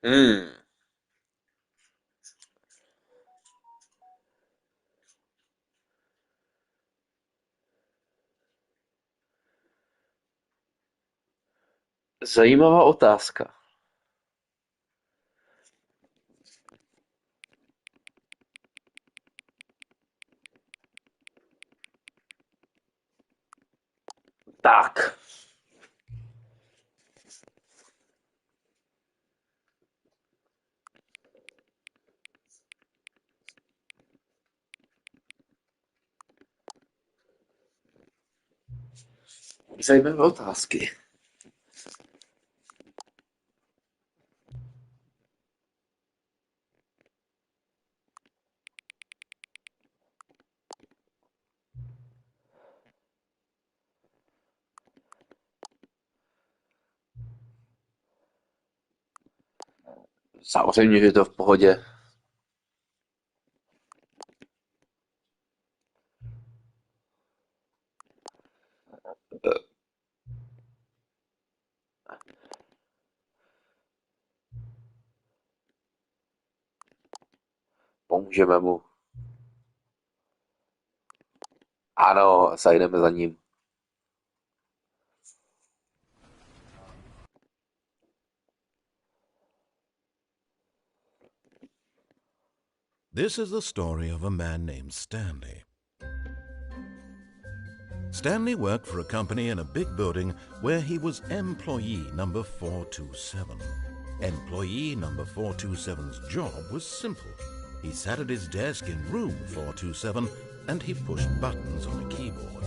Hmm. Zajímavá otázka. Tak. Zajímavé otázky. Samozřejmě, že je to v pohodě. Pomůžeme mu. Ano, zajdeme za ním. This is the story of a man named Stanley. Stanley worked for a company in a big building where he was employee number 427. Employee number 427's job was simple. He sat at his desk in room 427 and he pushed buttons on a keyboard.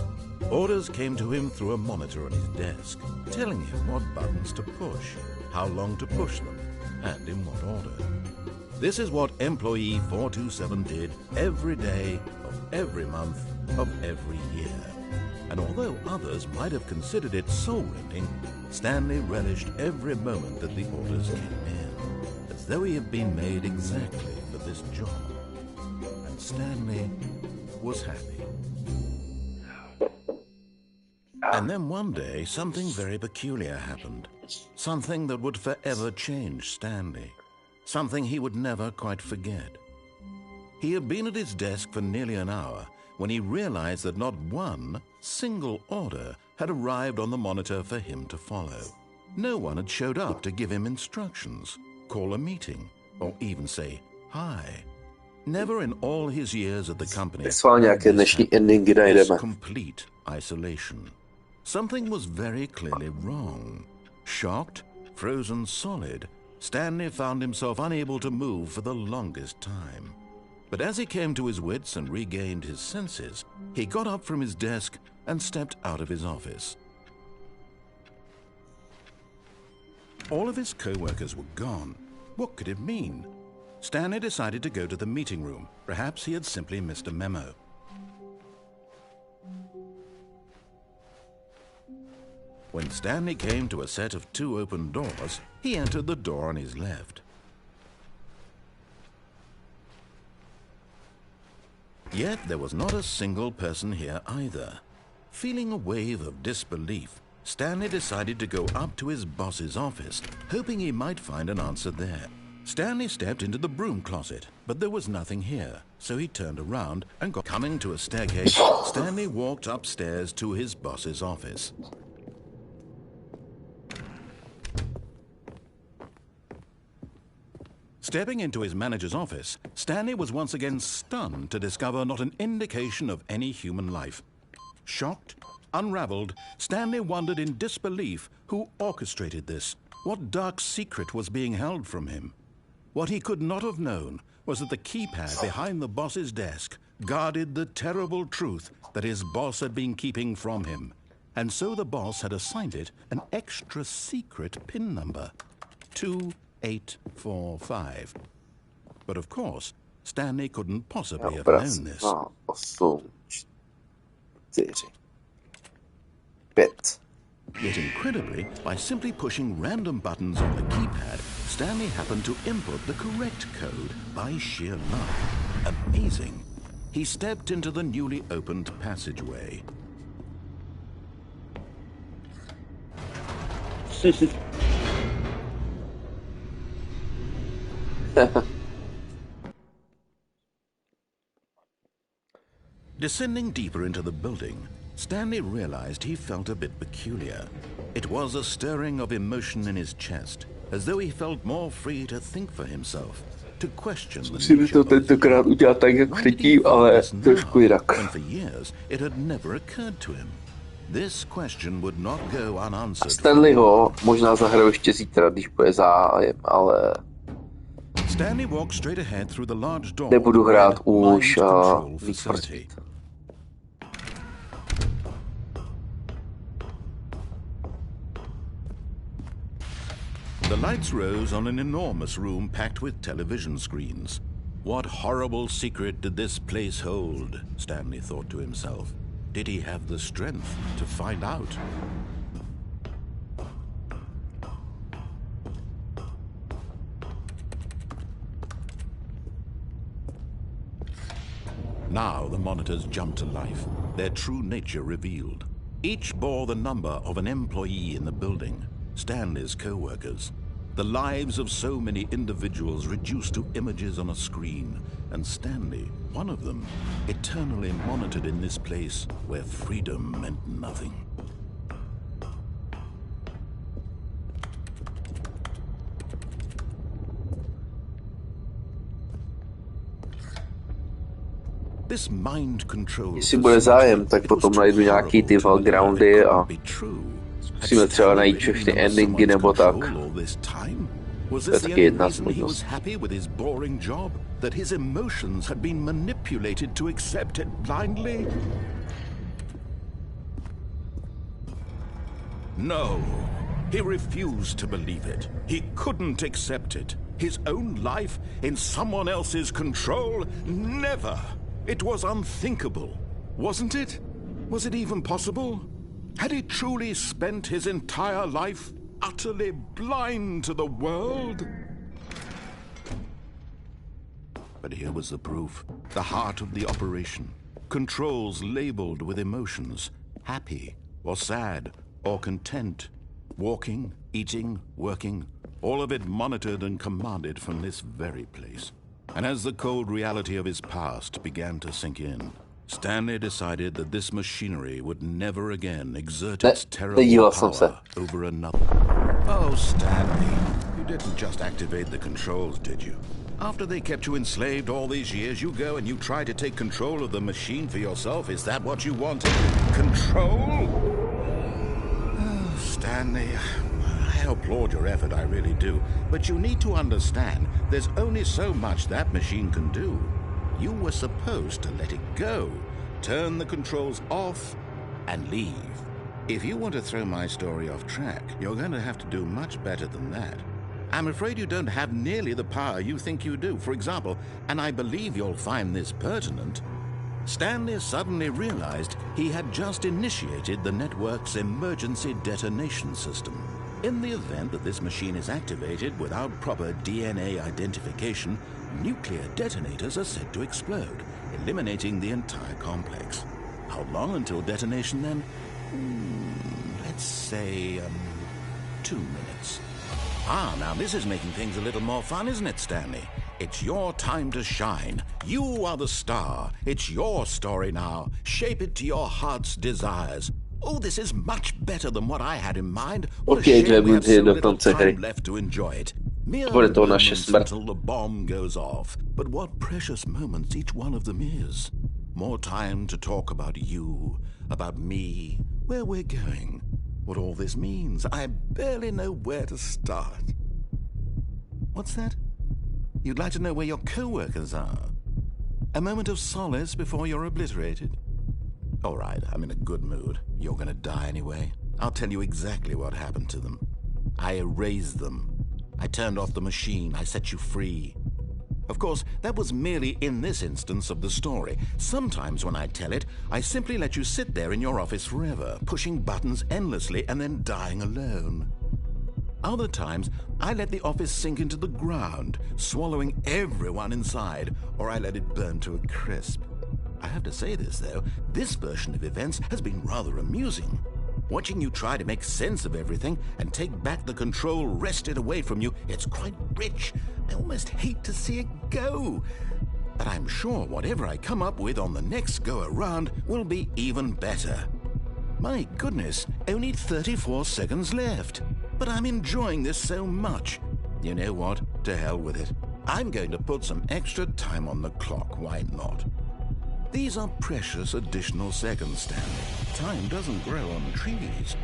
Orders came to him through a monitor on his desk, telling him what buttons to push, how long to push them, and in what order. This is what employee 427 did every day of every month of every year. And although others might have considered it soul-rending, Stanley relished every moment that the orders came in, as though he had been made exactly for this job. And Stanley was happy. And then one day, something very peculiar happened. Something that would forever change Stanley. Something he would never quite forget. He had been at his desk for nearly an hour when he realized that not one single order had arrived on the monitor for him to follow. No one had showed up to give him instructions, call a meeting, or even say hi. Never in all his years at the company had this happened, this complete isolation. Something was very clearly wrong. Shocked, frozen solid, Stanley found himself unable to move for the longest time. But as he came to his wits and regained his senses, he got up from his desk and stepped out of his office. All of his co-workers were gone. What could it mean? Stanley decided to go to the meeting room. Perhaps he had simply missed a memo. When Stanley came to a set of 2 open doors, he entered the door on his left. Yet there was not a single person here either. Feeling a wave of disbelief, Stanley decided to go up to his boss's office, hoping he might find an answer there. Stanley stepped into the broom closet, but there was nothing here, so he turned around and coming to a staircase, Stanley walked upstairs to his boss's office. Stepping into his manager's office, Stanley was once again stunned to discover not an indication of any human life. Shocked, unraveled, Stanley wondered in disbelief who orchestrated this, what dark secret was being held from him. What he could not have known was that the keypad behind the boss's desk guarded the terrible truth that his boss had been keeping from him. And so the boss had assigned it an extra secret PIN number, 2845. But of course, Stanley couldn't possibly have known this. Yet incredibly, by simply pushing random buttons on the keypad, Stanley happened to input the correct code by sheer luck. Amazing. He stepped into the newly opened passageway. Descending deeper into the building, Stanley realized he felt a bit peculiar. It was a stirring of emotion in his chest, as though he felt more free to think for himself, to question the Musíme nature to of his tentokrát job. udělat tak, jak Why did he předtím, feel ale this trošku now, jinak. when for years it had never occurred to him? This question would not go unanswered. Stanleyho možná zahraju ještě zítra, když bude zájem, ale Stanley walked straight ahead through the large door. nebudu hrát už mind control Need for facility. Speed. The lights rose on an enormous room packed with television screens. What horrible secret did this place hold? Stanley thought to himself. Did he have the strength to find out? Now the monitors jumped to life, their true nature revealed. Each bore the number of an employee in the building, Stanley's co-workers. The lives of so many individuals reduced to images on a screen, and Stanley, one of them, eternally monitored in this place where freedom meant nothing. This mind control. Jestli bude zájem, tak potom najdu nějaký ty backgroundy a zkusíme třeba najít všechny endingy nebo tak. Was To je this the taky only jedna z reason he was možností. happy with his boring job? That his emotions had been manipulated to accept it blindly? No, he refused to believe it. He couldn't accept it. His own life in someone else's control? Never! It was unthinkable, wasn't it? Was it even possible? Had he truly spent his entire life utterly blind to the world? But here was the proof, the heart of the operation. Controls labeled with emotions, happy or sad or content, walking, eating, working, all of it monitored and commanded from this very place. And as the cold reality of his past began to sink in, Stanley decided that this machinery would never again exert its terrible power over another. Oh, Stanley, you didn't just activate the controls, did you? After they kept you enslaved all these years, you go and you try to take control of the machine for yourself. Is that what you wanted? Control? Oh, Stanley, I applaud your effort, I really do. But you need to understand, there's only so much that machine can do. You were supposed to let it go, turn the controls off, and leave. If you want to throw my story off track, you're going to have to do much better than that. I'm afraid you don't have nearly the power you think you do. For example, and I believe you'll find this pertinent, Stanley suddenly realized he had just initiated the network's emergency detonation system. In the event that this machine is activated without proper DNA identification, nuclear detonators are said to explode, eliminating the entire complex. How long until detonation then? Let's say, 2 minutes. Ah, now this is making things a little more fun, isn't it, Stanley? It's your time to shine. You are the star. It's your story now. Shape it to your heart's desires. Oh, this is much better than what I had in mind. What a shame we have so little time left to enjoy it. Mere moments until the bomb goes off. But what precious moments each one of them is. More time to talk about you, about me, where we're going, what all this means. I barely know where to start. What's that? You'd like to know where your co-workers are? A moment of solace before you're obliterated? All right, I'm in a good mood. You're gonna die anyway. I'll tell you exactly what happened to them. I erased them. I turned off the machine. I set you free. Of course, that was merely in this instance of the story. Sometimes when I tell it, I simply let you sit there in your office forever, pushing buttons endlessly and then dying alone. Other times, I let the office sink into the ground, swallowing everyone inside, or I let it burn to a crisp. I have to say this, though, this version of events has been rather amusing. Watching you try to make sense of everything and take back the control wrested away from you, it's quite rich. I almost hate to see it go. But I'm sure whatever I come up with on the next go-around will be even better. My goodness, only 34 seconds left. But I'm enjoying this so much. You know what? To hell with it. I'm going to put some extra time on the clock, why not? These are precious additional seconds, Stanley. Time doesn't grow on trees.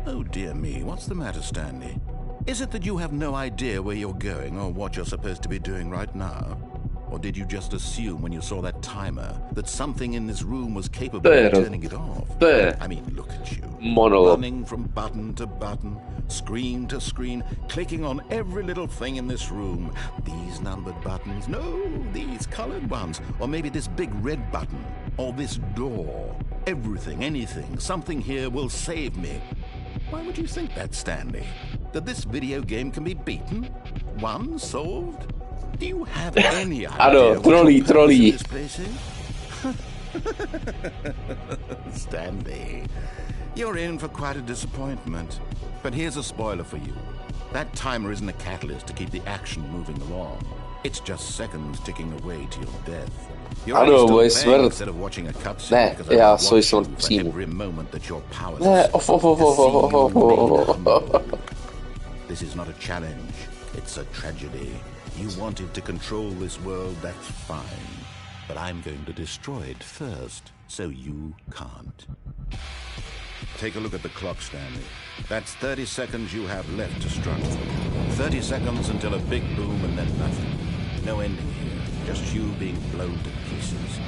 Oh dear me, what's the matter, Stanley? Is it that you have no idea where you're going or what you're supposed to be doing right now? Or did you just assume when you saw that timer that something in this room was capable of turning it off? I mean, look at you. Running from button to button, screen to screen, clicking on every little thing in this room. These numbered buttons, no, these colored ones. Or maybe this big red button, or this door. Everything, anything, something here will save me. Why would you think that, Stanley? That this video game can be beaten? Won? Solved? Do you have any idea what this place is? Stanley, you're in for quite a disappointment. But here's a spoiler for you. That timer isn't a catalyst to keep the action moving along. It's just seconds ticking away to your death. Ano, moje smrt. Ne, já svůj přímo. Ne, This is not a challenge, it's a tragedy. You wanted to control this world, that's fine. But I'm going to destroy it first, so you can't. Take a look at the clock, Stanley. That's 30 seconds you have left to struggle. 30 seconds until a big boom and then nothing. No ending here, just you being blown to pieces.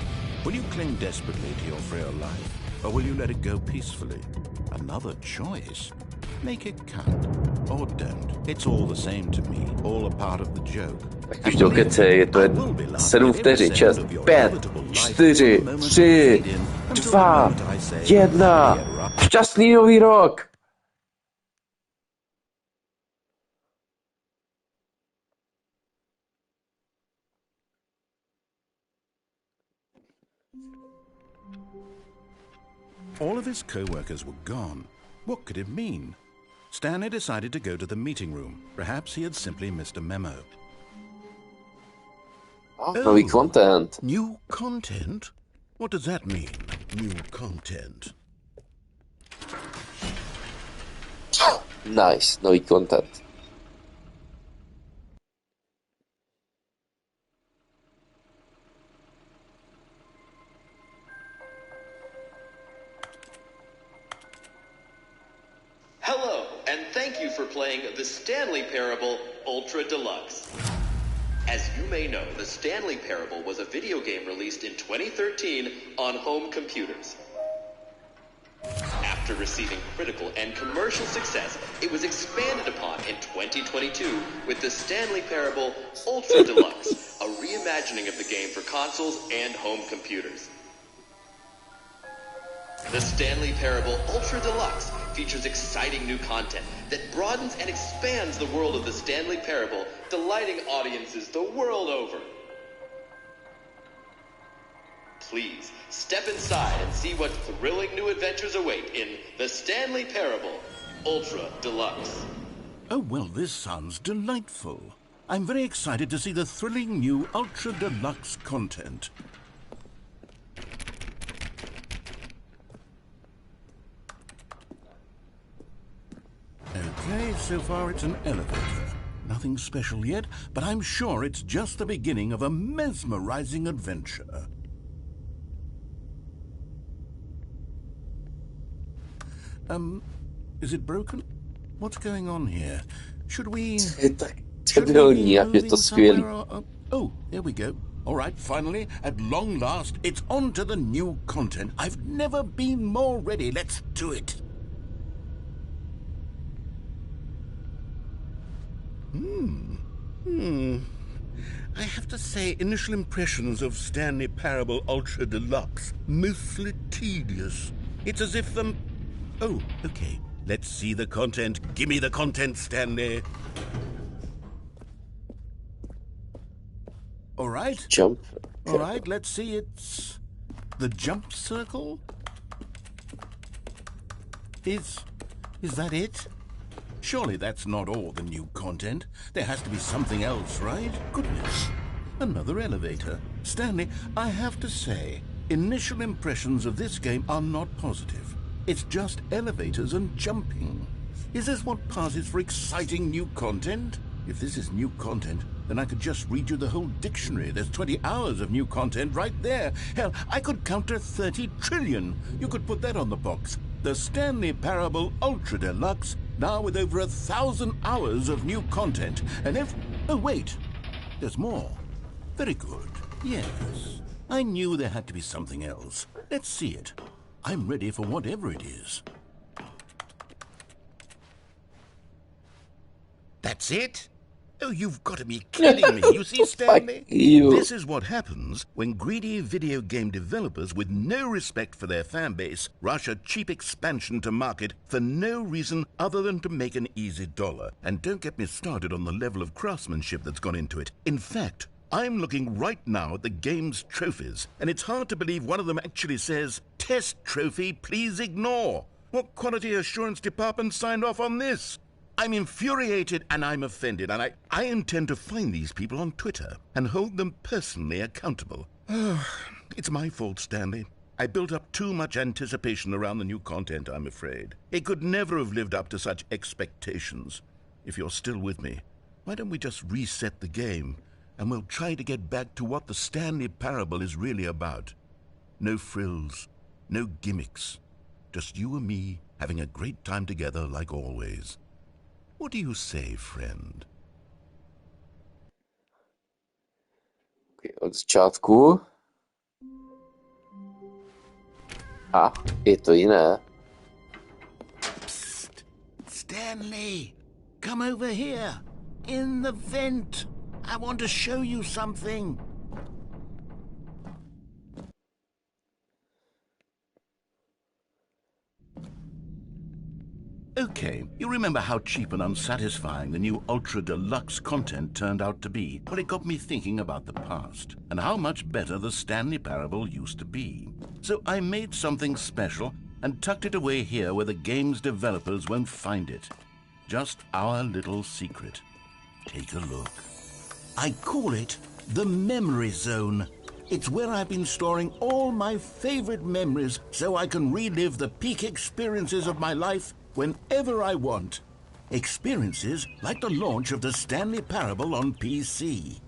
Will you cling desperately to your frail life, or will you let it go peacefully? Another choice. Make it count, or don't. It's all the same to me, all a part of the joke. Tak už do kece, je to 7 vteřin, 6, 5, 4, 3, 2, 1. Šťastný nový rok! All of his co-workers were gone. What could it mean? Stanley decided to go to the meeting room. Perhaps he had simply missed a memo. Nový content. New content? What does that mean, new content? Nice, nový content. Hello, and thank you for playing the Stanley Parable Ultra Deluxe. As you may know, the Stanley Parable was a video game released in 2013 on home computers. After receiving critical and commercial success, it was expanded upon in 2022 with the Stanley Parable Ultra Deluxe, a reimagining of the game for consoles and home computers. The Stanley Parable Ultra Deluxe features exciting new content that broadens and expands the world of the Stanley Parable, delighting audiences the world over. Please, step inside and see what thrilling new adventures await in the Stanley Parable Ultra Deluxe. Oh, well, this sounds delightful. I'm very excited to see the thrilling new Ultra Deluxe content. Okay, so far it's an elevator. Nothing special yet, but I'm sure it's just the beginning of a mesmerizing adventure. Is it broken? What's going on here? Should we... Oh, there we go. All right, finally, at long last, it's on to the new content. I've never been more ready. Let's do it. I have to say, initial impressions of Stanley Parable Ultra Deluxe, mostly tedious. It's as if the... Oh, okay. Let's see the content. Give me the content, Stanley. All right. Jump. All right, let's see. It's the jump circle. Is that it? Surely that's not all the new content. There has to be something else, right? Goodness. Another elevator. Stanley, I have to say, initial impressions of this game are not positive. It's just elevators and jumping. Is this what passes for exciting new content? If this is new content, then I could just read you the whole dictionary. There's 20 hours of new content right there. Hell, I could count to 30 trillion. You could put that on the box. The Stanley Parable Ultra Deluxe, now with over 1,000 hours of new content. And if... Oh, wait. There's more. Very good. Yes. I knew there had to be something else. Let's see it. I'm ready for whatever it is. That's it? Oh, you've got to be kidding me. You see, Stanley? This is what happens when greedy video game developers with no respect for their fan base rush a cheap expansion to market for no reason other than to make an easy dollar. And don't get me started on the level of craftsmanship that's gone into it. In fact, I'm looking right now at the game's trophies, and it's hard to believe one of them actually says, "Test trophy, please ignore." What quality assurance department signed off on this? I'm infuriated and I'm offended, and I intend to find these people on Twitter and hold them personally accountable. It's my fault, Stanley. I built up too much anticipation around the new content, I'm afraid. It could never have lived up to such expectations. If you're still with me, why don't we just reset the game, and we'll try to get back to what the Stanley Parable is really about. No frills, no gimmicks. Just you and me having a great time together like always. What do you say, friend? Od začátku. A, je to jiné. Psst. Stanley, come over here. In the vent. I want to show you something. Okay, you remember how cheap and unsatisfying the new Ultra Deluxe content turned out to be? Well, it got me thinking about the past and how much better the Stanley Parable used to be. So I made something special and tucked it away here where the game's developers won't find it. Just our little secret. Take a look. I call it the Memory Zone. It's where I've been storing all my favorite memories so I can relive the peak experiences of my life whenever I want. Experiences like the launch of the Stanley Parable on PC.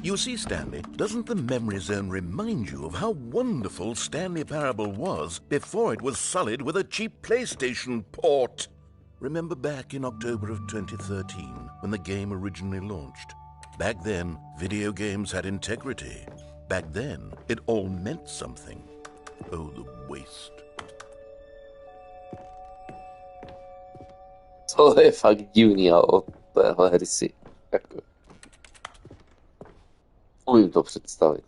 You see, Stanley, doesn't the Memory Zone remind you of how wonderful Stanley Parable was before it was sullied with a cheap PlayStation port? Remember back in October of 2013 when the game originally launched? Back then, video games had integrity. Back then, it all meant something. Oh, the waste. To je fakt divný a od téhle hry si jako umím to představit.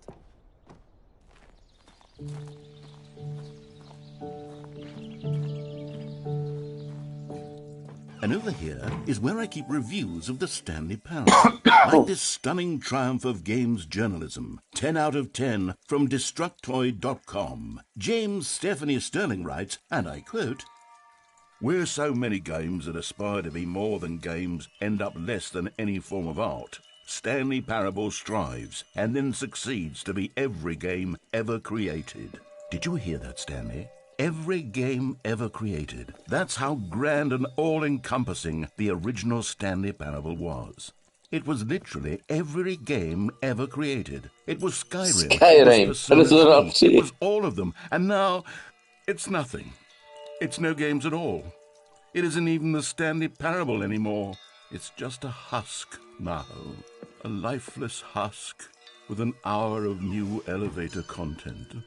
And over here is where I keep reviews of the Stanley Parable. Like this stunning triumph of games journalism. 10 out of 10 from Destructoid.com. James Stephanie Sterling writes, and I quote, "Where so many games that aspire to be more than games end up less than any form of art, Stanley Parable strives and then succeeds to be every game ever created." Did you hear that, Stanley? Every game ever created. That's how grand and all-encompassing the original Stanley Parable was. It was literally every game ever created. It was Skyrim. It was Persona 3. It was all of them. And now, it's nothing. It's no games at all. It isn't even the Stanley Parable anymore. It's just a husk now. A lifeless husk with an hour of new elevator content.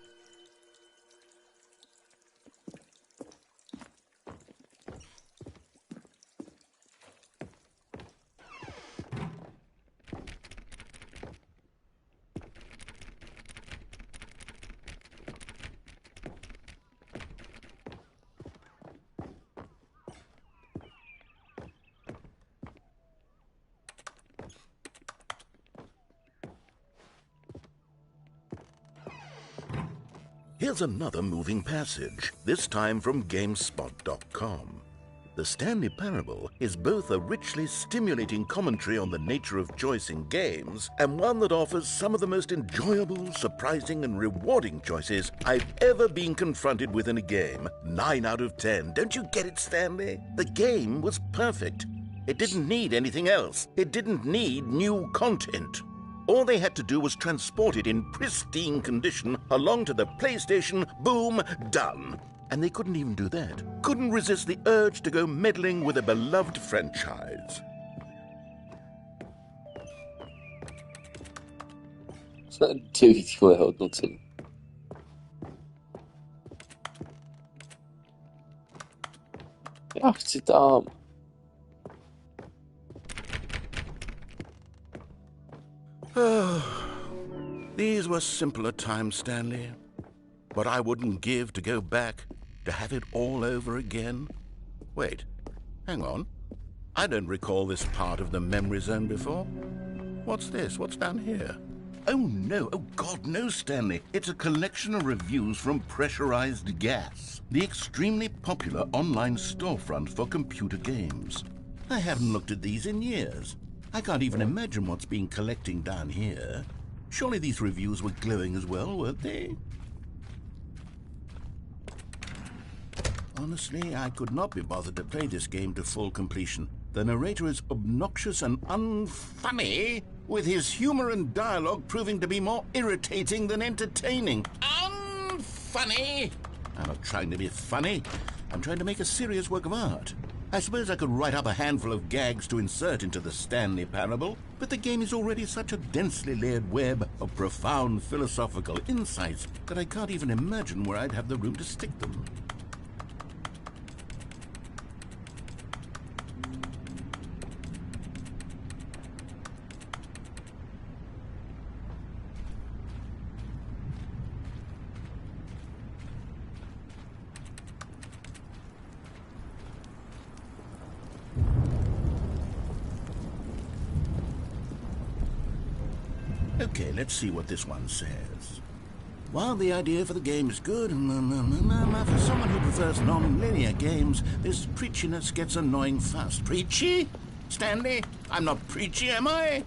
Here's another moving passage, this time from GameSpot.com. The Stanley Parable is both a richly stimulating commentary on the nature of choice in games and one that offers some of the most enjoyable, surprising, and rewarding choices I've ever been confronted with in a game. 9 out of 10. Don't you get it, Stanley? The game was perfect. It didn't need anything else. It didn't need new content. All they had to do was transport it in pristine condition along to the PlayStation. Boom, done. And they couldn't even do that. Couldn't resist the urge to go meddling with a beloved franchise. Teoretické hodnocení. Já chci tam. These were simpler times, Stanley. What I wouldn't give to go back, to have it all over again. Wait, hang on. I don't recall this part of the memory zone before. What's this? What's down here? Oh no, oh God, no, Stanley. It's a collection of reviews from Pressurized Gas, the extremely popular online storefront for computer games. I haven't looked at these in years. I can't even imagine what's been collecting down here. Surely these reviews were glowing as well, weren't they? Honestly, I could not be bothered to play this game to full completion. The narrator is obnoxious and unfunny, with his humor and dialogue proving to be more irritating than entertaining. Unfunny! I'm not trying to be funny. I'm trying to make a serious work of art. I suppose I could write up a handful of gags to insert into the Stanley Parable, but the game is already such a densely layered web of profound philosophical insights that I can't even imagine where I'd have the room to stick them. Okay, let's see what this one says. While the idea for the game is good, for someone who prefers non-linear games, this preachiness gets annoying fast. Preachy? Stanley? I'm not preachy, am I?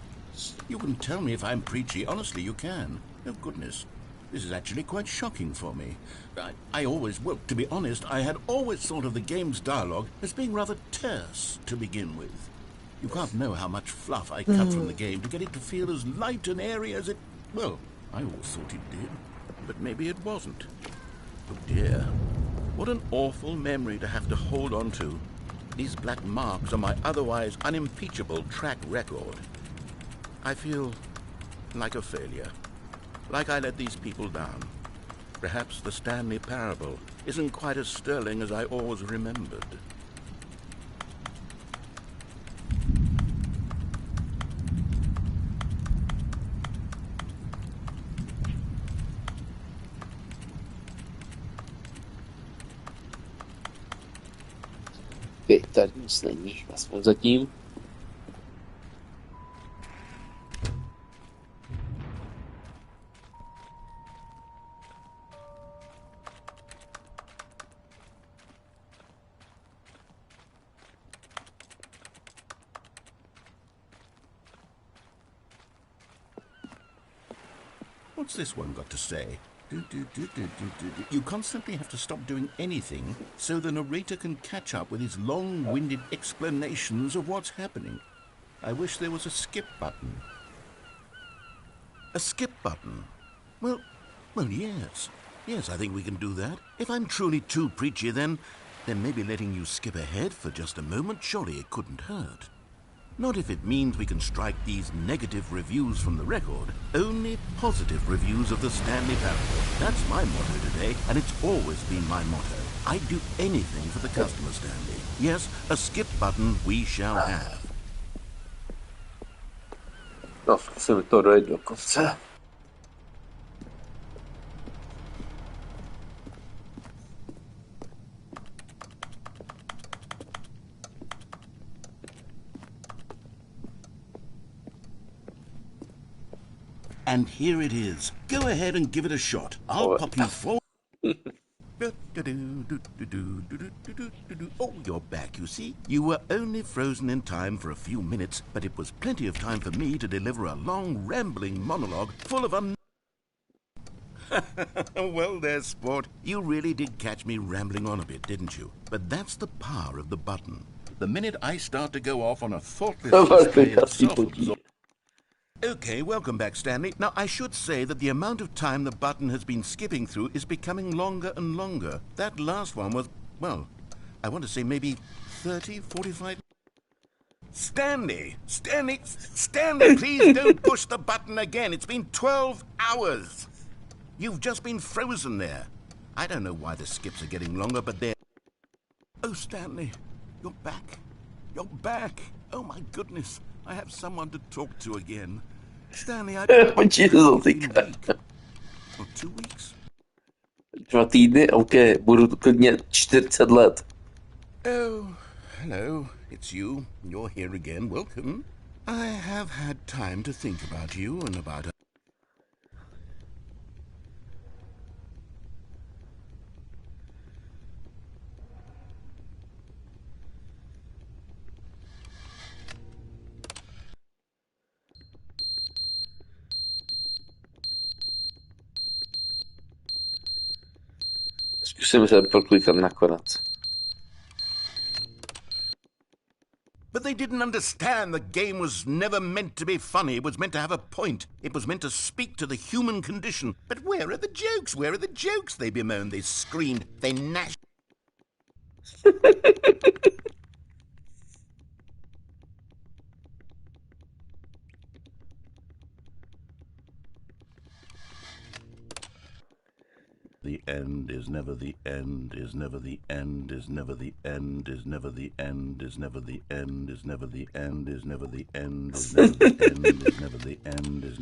You can tell me if I'm preachy. Honestly, you can. Oh, goodness. This is actually quite shocking for me. Well, to be honest, I had always thought of the game's dialogue as being rather terse to begin with. You can't know how much fluff I cut from the game to get it to feel as light and airy as it... Well, I always thought it did, but maybe it wasn't. Oh dear, what an awful memory to have to hold on to. These black marks are my otherwise unimpeachable track record. I feel like a failure, like I let these people down. Perhaps the Stanley Parable isn't quite as sterling as I always remembered. Tady nic není, aspoň zatím. What's this one got to say? You constantly have to stop doing anything so the narrator can catch up with his long-winded explanations of what's happening. I wish there was a skip button. A skip button? Well, yes. Yes, I think we can do that. If I'm truly too preachy, then maybe letting you skip ahead for just a moment, surely it couldn't hurt. Not if it means we can strike these negative reviews from the record. Only positive reviews of the Stanley Parable. That's my motto today, and it's always been my motto. I'd do anything for the customer, Stanley. Yes, a skip button we shall have. No, zkusíme to dojet do konce. And here it is. Go ahead and give it a shot. I'll pop you 4 Oh, you're back, you see. You were only frozen in time for a few minutes, but it was plenty of time for me to deliver a long, rambling monologue full of Well, there's sport. You really did catch me rambling on a bit, didn't you? But that's the power of the button. The minute I start to go off on a thoughtless display of self-absorption... Okay, welcome back, Stanley. Now, I should say that the amount of time the button has been skipping through is becoming longer and longer. That last one was, well, I want to say maybe 30, 45... Stanley, please don't push the button again. It's been 12 hours. You've just been frozen there. I don't know why the skips are getting longer, but they're... Oh, Stanley, you're back. You're back. Oh, my goodness. I have someone to talk to again. Stanley, I... Or 2 weeks? 2 týdny? OK, budu tu klidně 40 let. Oh, hello. It's you. You're here again. Welcome. I have had time to think about you and about... Zkusím se proklikat nakonec. But they didn't understand the game was never meant to be funny. It was meant to have a point. It was meant to speak to the human condition. But where are the jokes? Where are the jokes? They bemoaned, they screamed, they gnashed. The end is never the end, is never the end, is never the end, is never the end, is never the end, is never the end, is never the end, is never the end, is never the end, is...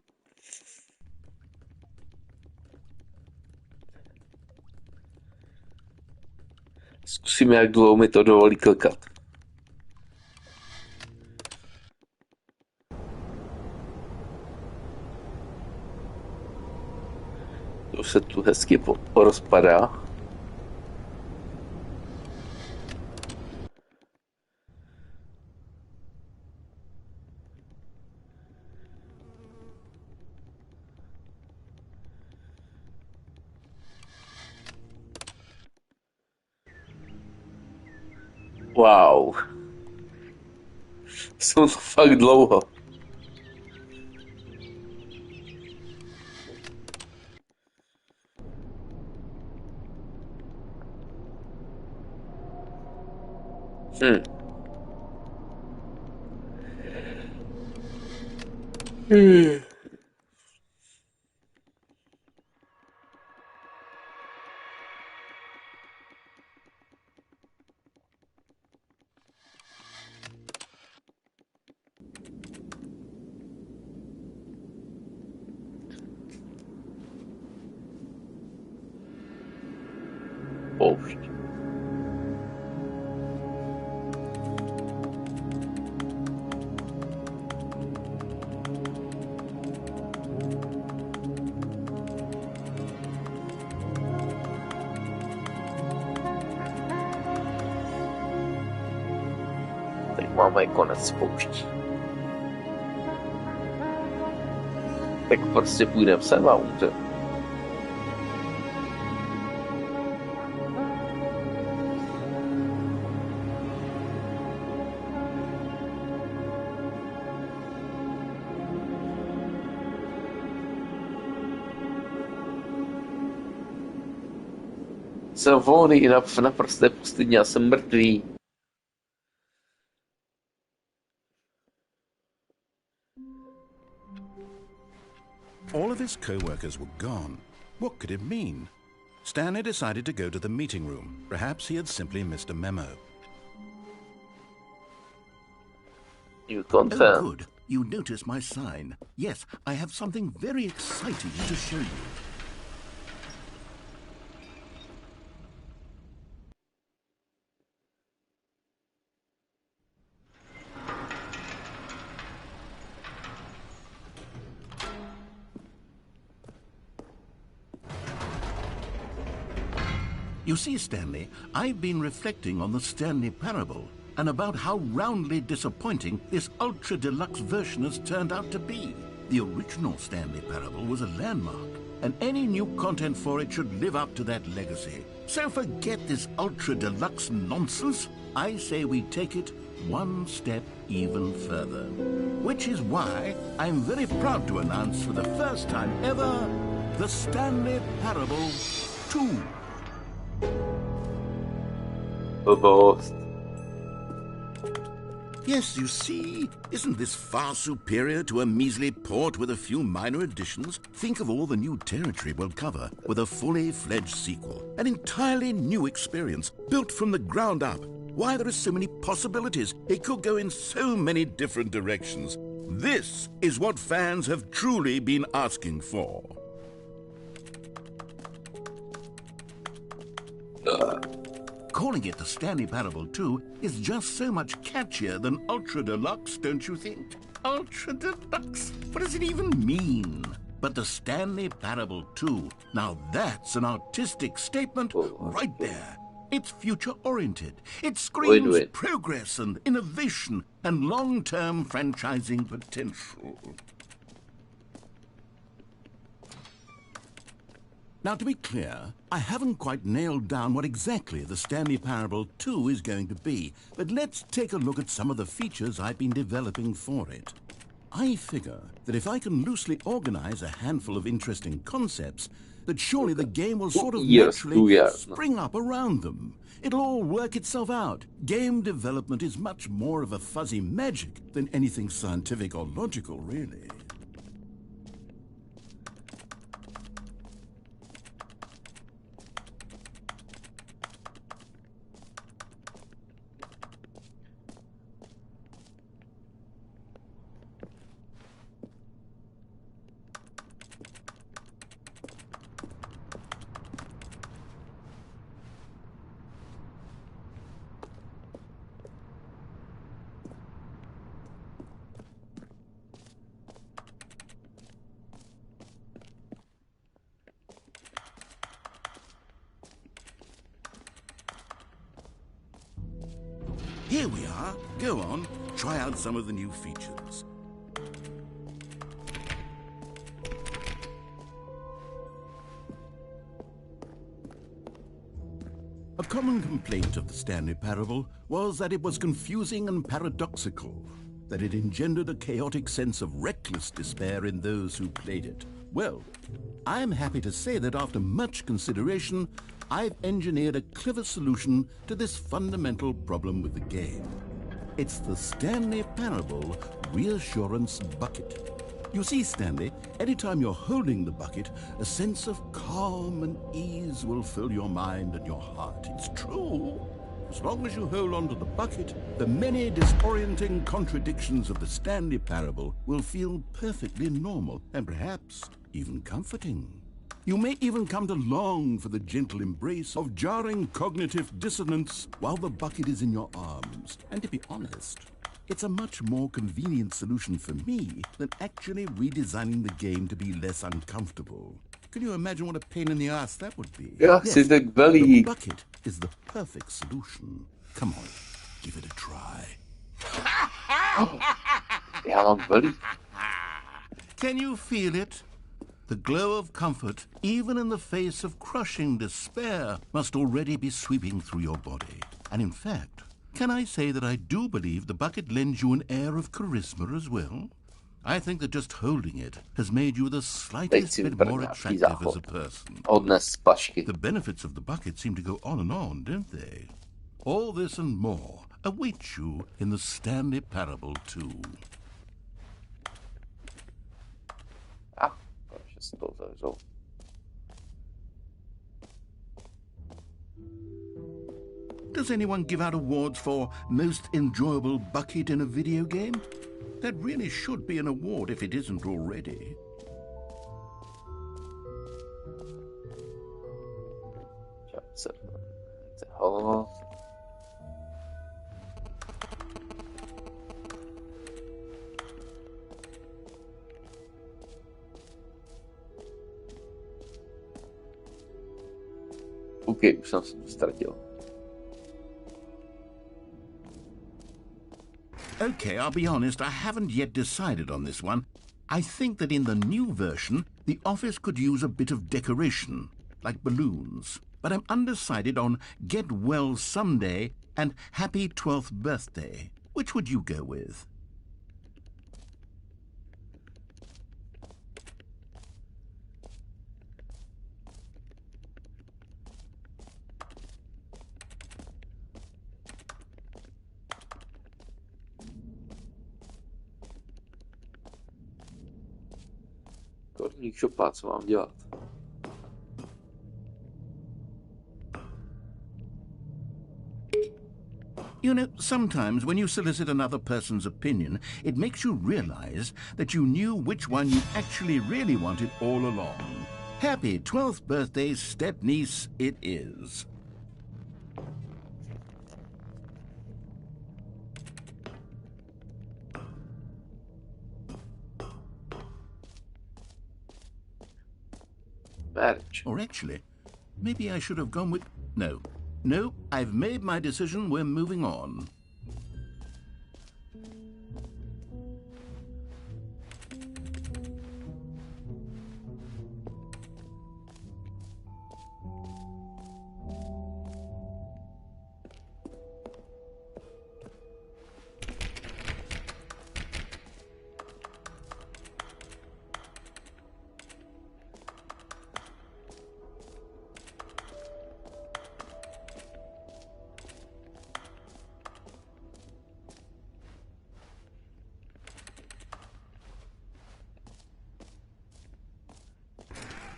Zkusíme, jak dlouho mi to dovolí klikat. To se tu hezky rozpadá. Wow. Jsou to fakt dlouho. Poušť. Teď máme konec pouští. Tak prostě půjdeme sem a umřeme. Jsem volný na prosté pustyni, já jsem mrtvý. All of his co-workers were gone. What could it mean? Stanley decided to go to the meeting room. Perhaps he had simply missed a memo. You confirm. Oh, good. You notice my sign. Yes, I have something very exciting to show you. You see, Stanley, I've been reflecting on the Stanley parable and about how roundly disappointing this ultra deluxe version has turned out to be. The original Stanley parable was a landmark, and any new content for it should live up to that legacy. So forget this ultra deluxe nonsense. I say we take it one step even further. Which is why I'm very proud to announce for the first time ever, the Stanley Parable 2. Blbost. Yes, you see, isn't this far superior to a measly port with a few minor additions? Think of all the new territory we'll cover with a fully fledged sequel. An entirely new experience, built from the ground up. Why, there are so many possibilities. It could go in so many different directions. This is what fans have truly been asking for. Calling it the Stanley Parable 2 is just so much catchier than Ultra Deluxe, don't you think? Ultra Deluxe? What does it even mean? But the Stanley Parable 2, now that's an artistic statement right there. It's future-oriented. It screams progress and innovation and long-term franchising potential. Now, to be clear, I haven't quite nailed down what exactly the Stanley Parable 2 is going to be, but let's take a look at some of the features I've been developing for it. I figure that if I can loosely organize a handful of interesting concepts, that surely the game will sort of naturally spring up around them. It'll all work itself out. Game development is much more of a fuzzy magic than anything scientific or logical, really. Here we are. Go on, try out some of the new features. A common complaint of the Stanley Parable was that it was confusing and paradoxical, that it engendered a chaotic sense of reckless despair in those who played it. Well, I'm happy to say that after much consideration, I've engineered a clever solution to this fundamental problem with the game. It's the Stanley Parable Reassurance Bucket. You see, Stanley, anytime you're holding the bucket, a sense of calm and ease will fill your mind and your heart. It's true. As long as you hold on to the bucket, the many disorienting contradictions of the Stanley Parable will feel perfectly normal and perhaps even comforting. You may even come to long for the gentle embrace of jarring cognitive dissonance while the bucket is in your arms. And to be honest, it's a much more convenient solution for me than actually redesigning the game to be less uncomfortable. Can you imagine what a pain in the ass that would be? Ja, Yes, zit ik wel the hier. bucket is the perfect solution. Come on, give it a try. Ja, man, wel hier. Can you feel it? The glow of comfort, even in the face of crushing despair, must already be sweeping through your body. And in fact, can I say that I do believe the bucket lends you an air of charisma as well? I think that just holding it has made you the slightest bit more attractive as a person. Odnes pašky. The benefits of the bucket seem to go on, don't they? All this and more await you in the Stanley Parable 2. Ah, takže se to zavřelo. Does anyone give out awards for most enjoyable bucket in a video game? That really should be an award if it isn't already. OK, už jsem se ztratil. Okay, I'll be honest, I haven't yet decided on this one. I think that in the new version, the office could use a bit of decoration, like balloons. But I'm undecided on Get Well Someday and Happy 12th Birthday. Which would you go with? Korník šopa, co mám dělat? You know, sometimes when you solicit another person's opinion, it makes you realize that you knew which one you actually really wanted all along. Happy 12th birthday, step-niece, it is. Marriage. Or actually, maybe I should have gone with... No, I've made my decision, we're moving on.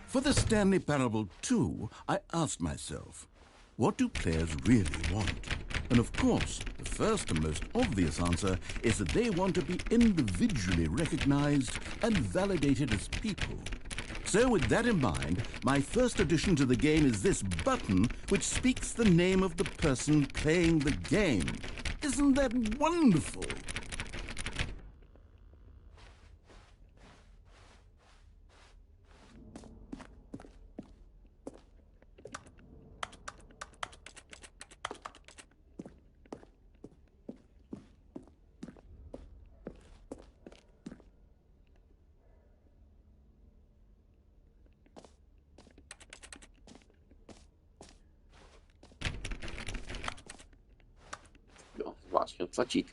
For the Stanley Parable 2, I asked myself, what do players really want? And of course, the first and most obvious answer is that they want to be individually recognized and validated as people. So with that in mind, my first addition to the game is this button which speaks the name of the person playing the game. Isn't that wonderful? Jim.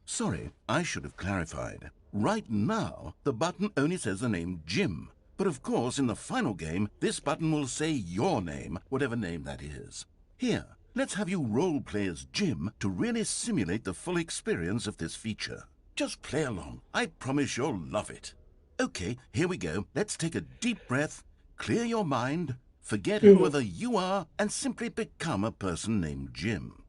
Sorry, I should have clarified. Right now, the button only says the name Jim. But of course, in the final game, this button will say your name, whatever name that is. Here, let's have you role-play as Jim to really simulate the full experience of this feature. Just play along. I promise you'll love it. Okay, here we go. Let's take a deep breath, clear your mind, forget whoever you are, and simply become a person named Jim.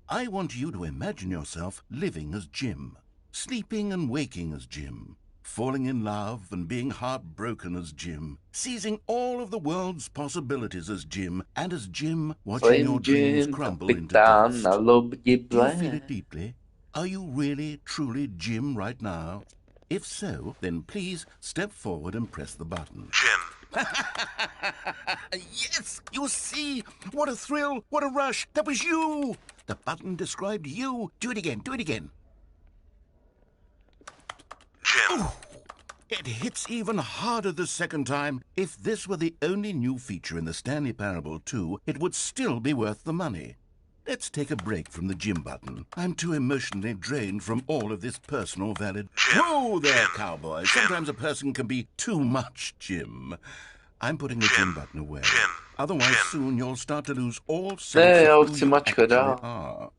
I want you to imagine yourself living as Jim, sleeping and waking as Jim, falling in love and being heartbroken as Jim, seizing all of the world's possibilities as Jim, and as Jim watching your dreams crumble into dust. Do you feel it deeply? Are you really, truly Jim right now? If so, then please step forward and press the button. Jim. Yes! You see? What a thrill! What a rush! That was you! The button described you. Do it again. Do it again. Jim. Ooh, it hits even harder the second time. If this were the only new feature in the Stanley Parable 2, it would still be worth the money. Let's take a break from the Jim button. I'm too emotionally drained from all of this personal valid... Whoa there, cowboy. Sometimes a person can be too much Jim. I'm putting the Jim button away. Otherwise, soon you'll start to lose all sense of who you actually are.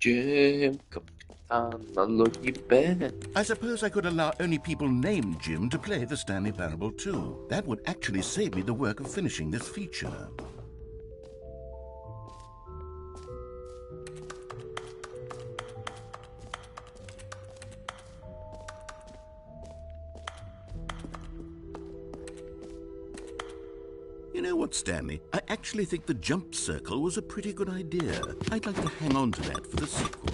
Jim, kapitán na lodi Ben. I suppose I could allow only people named Jim to play the Stanley Parable 2. That would actually save me the work of finishing this feature. You know what, Stanley? I actually think the jump circle was a pretty good idea. I'd like to hang on to that for the sequel.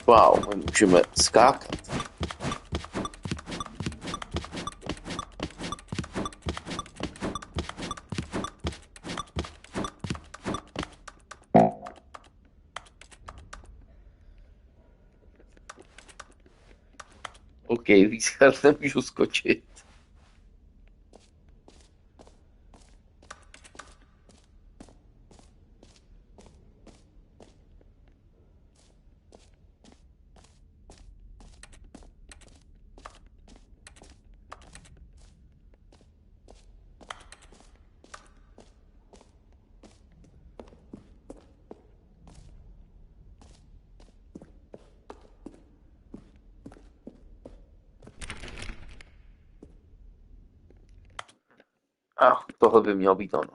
Wow, my můžeme skákat. OK, víc nemůžu skočit. Tohle by mělo být ono.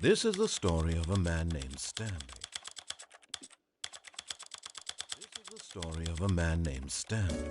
This is the story of a man named Stanley. This is the story of a man named Stanley.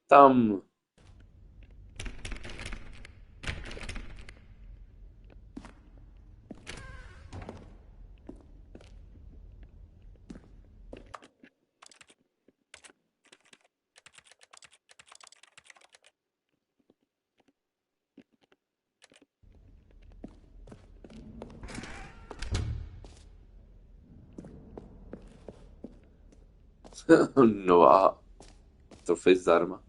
Tam. Nová trofej zdarma.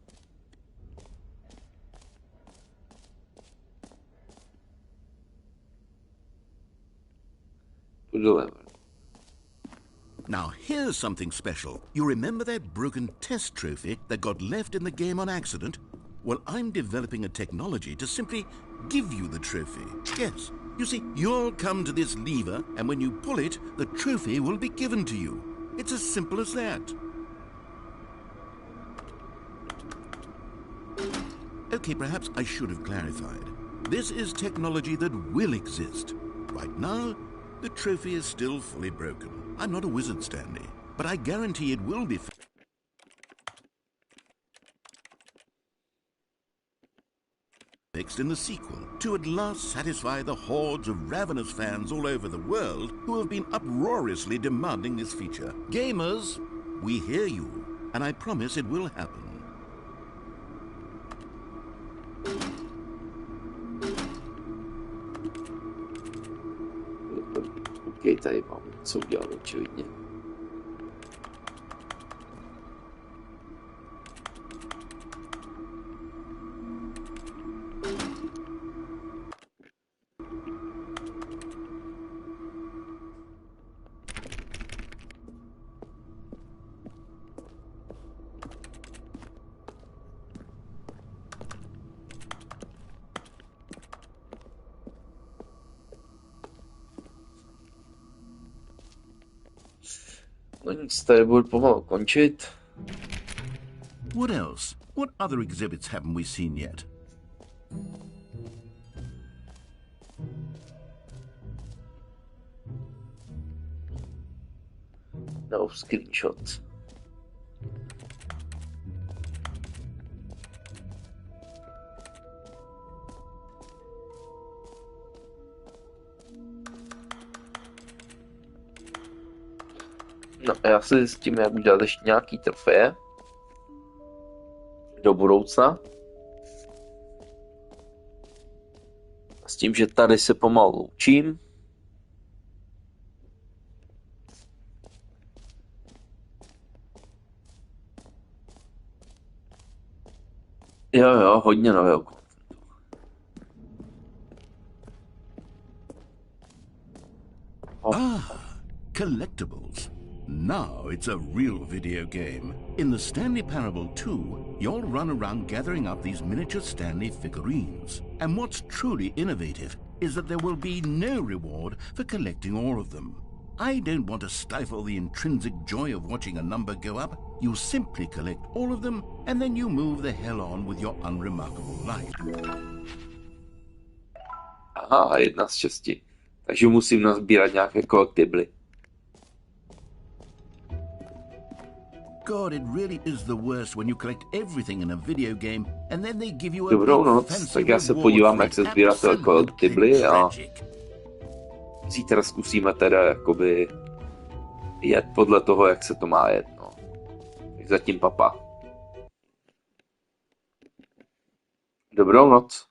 Now, here's something special. You remember that broken test trophy that got left in the game on accident? Well, I'm developing a technology to simply give you the trophy. Yes. You see, you'll come to this lever, and when you pull it, the trophy will be given to you. It's as simple as that. Okay, perhaps I should have clarified. This is technology that will exist. Right now, the trophy is still fully broken. I'm not a wizard, Stanley, but I guarantee it will be fixed in the sequel to at last satisfy the hordes of ravenous fans all over the world who have been uproariously demanding this feature. Gamers, we hear you, and I promise it will happen. OK, tady mám co udělat, očividně. No nic, tady budu pomalu končit. What else? What other exhibits haven't we seen yet? No screenshot. No a já si zjistím, jak udělat ještě nějaký trofeje do budoucna. S tím, že tady se pomalu loučím. Jo, hodně nového kontentu. Collectibles. Now it's a real video game. In the Stanley Parable 2, you'll run around gathering up these miniature Stanley figurines. And what's truly innovative is that there will be no reward for collecting all of them. I don't want to stifle the intrinsic joy of watching a number go up. You simply collect all of them, and then you move the hell on with your unremarkable life. Aha, 1 z 6. Takže musím nazbírat nějaké kolektibly. God, it really is the worst when you collect everything in a video game and then they give you a Dobrou big noc, fancy tak já se reward podívám, for jak se it. sbírá Absolutely kolektibly a tragic. zítra zkusíme teda jakoby jet podle toho, jak se to má jet, no. Tak zatím papa. Dobrou noc.